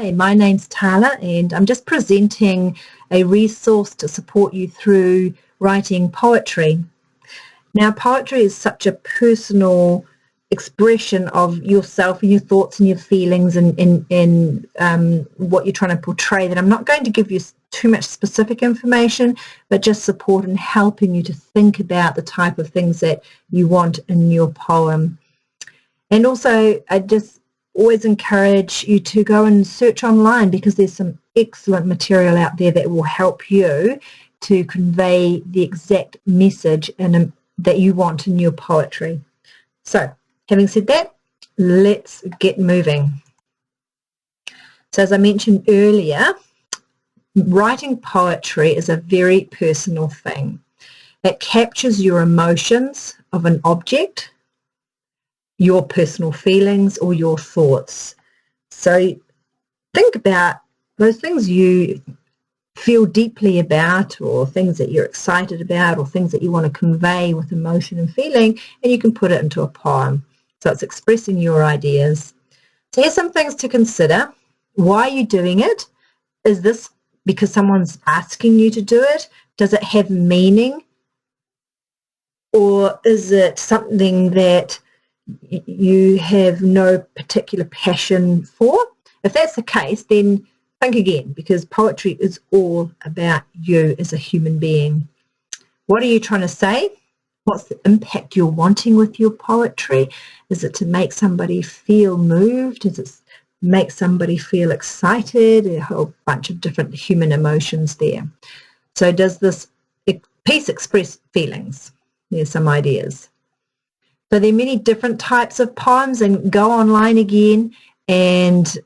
Hi, my name's Tala and I'm just presenting a resource to support you through writing poetry. Now, poetry is such a personal expression of yourself and your thoughts and your feelings and what you're trying to portray that I'm not going to give you too much specific information, but just support and helping you to think about the type of things that you want in your poem. And also, I just always encourage you to go and search online because there's some excellent material out there that will help you to convey the exact message that you want in your poetry. So, having said that, let's get moving. So as I mentioned earlier, writing poetry is a very personal thing. It captures your emotions of an object, your personal feelings or your thoughts. So think about those things you feel deeply about, or things that you're excited about, or things that you want to convey with emotion and feeling, and you can put it into a poem. So it's expressing your ideas. So here's some things to consider. Why are you doing it? Is this because someone's asking you to do it? Does it have meaning? Or is it something that you have no particular passion for? If that's the case, then think again, because poetry is all about you as a human being. What are you trying to say? What's the impact you're wanting with your poetry? Is it to make somebody feel moved? Is it make somebody feel excited? A whole bunch of different human emotions there. So does this piece express feelings? There's some ideas. So there are many different types of poems, and go online again and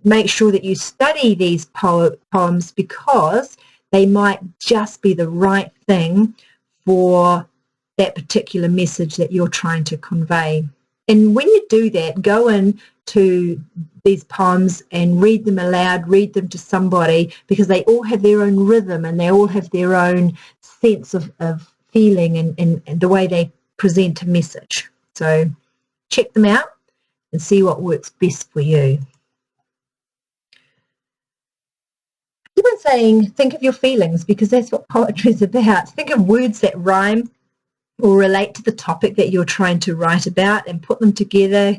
make sure that you study these poems because they might just be the right thing for that particular message that you're trying to convey. And when you do that, go into these poems and read them aloud, read them to somebody, because they all have their own rhythm and they all have their own sense of feeling and the way they present a message. So check them out and see what works best for you. Keep on saying, think of your feelings, because that's what poetry is about. Think of words that rhyme or relate to the topic that you're trying to write about and put them together.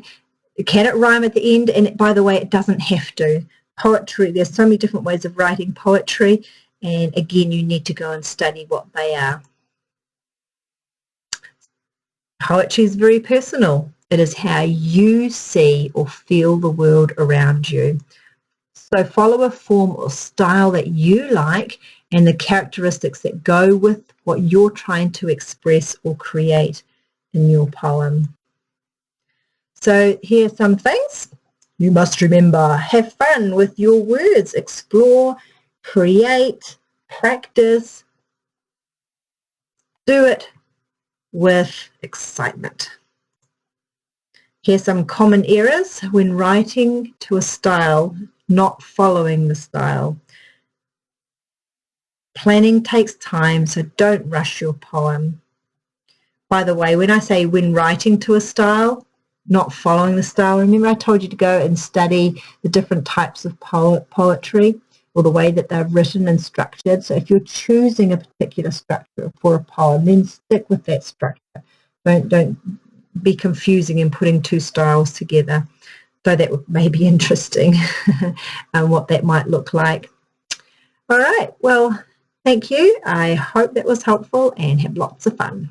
Can it rhyme at the end? And by the way, it doesn't have to. Poetry, there's so many different ways of writing poetry, and again, you need to go and study what they are. Poetry is very personal. It is how you see or feel the world around you. So follow a form or style that you like and the characteristics that go with what you're trying to express or create in your poem. So here are some things. You must remember, have fun with your words, explore, create, practice, do it with excitement. Here's some common errors when writing to a style, not following the style. Planning takes time, so don't rush your poem. By the way, when I say when writing to a style, not following the style, remember I told you to go and study the different types of poetry or the way that they're written and structured. So if you're choosing a particular structure for a poem, then stick with that structure. Don't be confusing and putting two styles together. So that may be interesting and what that might look like. All right, well, thank you. I hope that was helpful and have lots of fun.